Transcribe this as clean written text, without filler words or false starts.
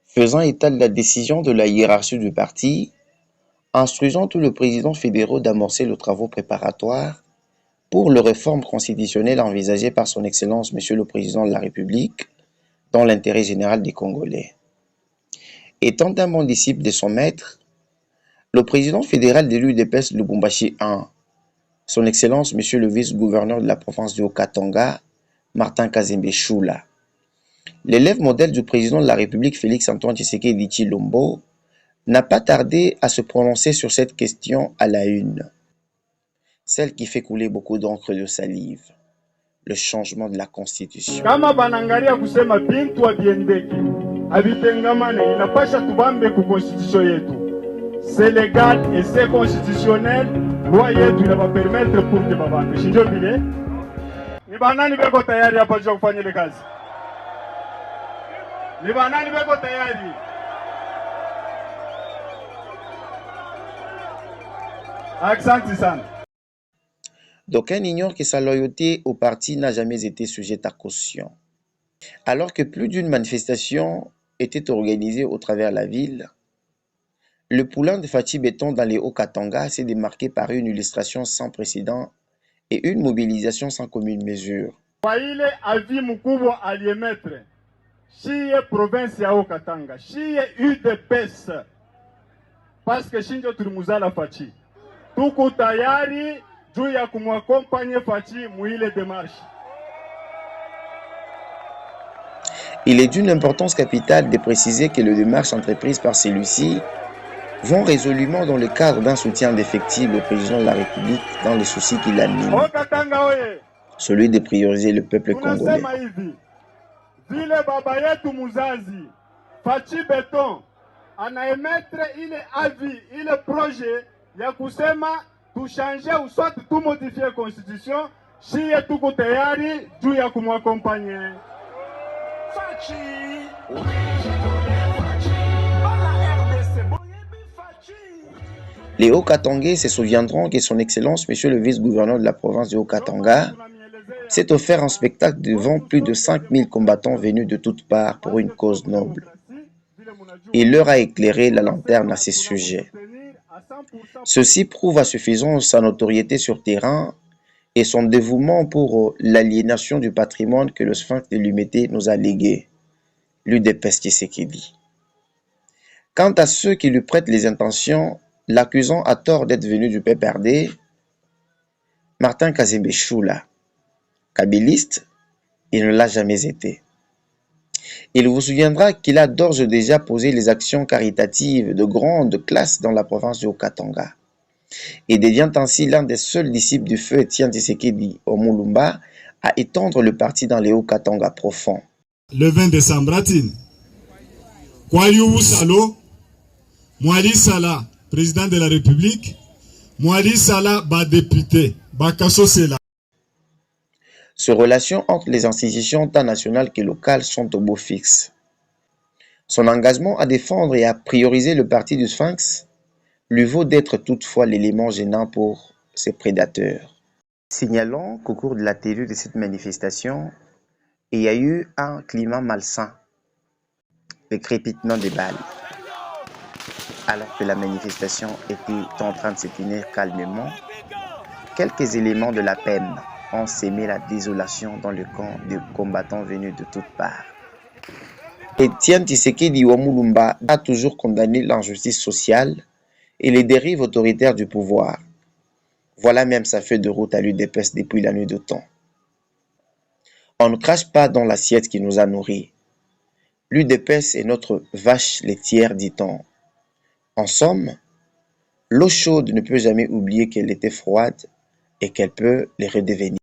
faisant état de la décision de la hiérarchie du parti, instruisant tous les présidents fédéraux d'amorcer les travaux préparatoires pour les réformes constitutionnelles envisagées par son Excellence Monsieur le Président de la République dans l'intérêt général des Congolais. Étant un bon disciple de son maître, le président fédéral de l'UDPS Lubumbashi I, son Excellence Monsieur le vice-gouverneur de la province du Haut-Katanga, Martin Kazembe Choula, l'élève modèle du président de la République Félix-Antoine Tshisekedi Tshilombo, n'a pas tardé à se prononcer sur cette question à la une, celle qui fait couler beaucoup d'encre de salive, le changement de la Constitution. Kama banangalia kusema bintu abiendeke abitengamane inapasha tubambe ku constitution yetu. C'est légal et c'est constitutionnel. Loi yetu inabapermettre pour que babambe. Shinjo vile. Ni banani beko tayari hapa jua kufanya ile kazi? Ni banani beko tayari? Asante sana. D'aucuns ignorent que sa loyauté au parti n'a jamais été sujette à caution. Alors que plus d'une manifestation était organisée au travers de la ville, le poulain de Fachi Béton dans les Hauts-Katanga s'est démarqué par une illustration sans précédent et une mobilisation sans commune mesure. Kwa ile avi mkubwa aliyemetre shiye province ya Haut-Katanga, shiye UDPS, parce que shinjo tulimuzala Fachi, tuko tayari juu ya kumwakompanye Fachi muile démarche. Il est d'une importance capitale de préciser que les démarches entreprises par celui-ci vont résolument dans le cadre d'un soutien défectible au président de la République dans les soucis qui l'animent, celui de prioriser le peuple congolais. Vile baba yetu muzazi Fachi Béton anaemetre ile avis ile projet ya kusema tushanje ou soit tu modifier constitution, shiye tuko tayari juu ya kumwakompanye Fachi. Les Hauts-Katangais se souviendront que son Excellence, Monsieur le vice-gouverneur de la province du Haut-Katanga, s'est offert un spectacle devant plus de 5000 combattants venus de toutes parts pour une cause noble. Il leur a éclairé la lanterne à ces sujets. Ceci prouve à suffisance sa notoriété sur terrain et son dévouement pour l'aliénation du patrimoine que le sphinx de l'Humété nous a légué, l'UDPS Tshisekedi. Quant à ceux qui lui prêtent les intentions, l'accusant à tort d'être venu du PPRD, Martin Kazembe Choula, kabiliste, il ne l'a jamais été. Il vous souviendra qu'il a d'ores et déjà posé les actions caritatives de grande classe dans la province du Haut-Katanga et devient ainsi l'un des seuls disciples du feu Étienne Tshisekedi Omulumba à étendre le parti dans les Hauts-Katanga profonds. Le 20 décembre, Kwayou Salo, Mwali Sala, président de la République, Mwali Sala, député, Bakasso Sela. Ces relations entre les institutions tant nationales que locales sont au beau fixe. Son engagement à défendre et à prioriser le parti du Sphinx lui vaut d'être toutefois l'élément gênant pour ses prédateurs. Signalons qu'au cours de la tenue de cette manifestation, il y a eu un climat malsain, le crépitement des balles. Alors que la manifestation était en train de se tenir calmement, quelques éléments de la peine ont sémé la désolation dans le camp de combattants venus de toutes parts. Étienne Tshisekedi Omulumba a toujours condamné l'injustice sociale et les dérives autoritaires du pouvoir. Voilà même sa feuille de route à l'UDPS depuis la nuit de temps. On ne crache pas dans l'assiette qui nous a nourris. L'UDPS est notre vache laitière, dit-on. En somme, l'eau chaude ne peut jamais oublier qu'elle était froide et qu'elle peut les redevenir.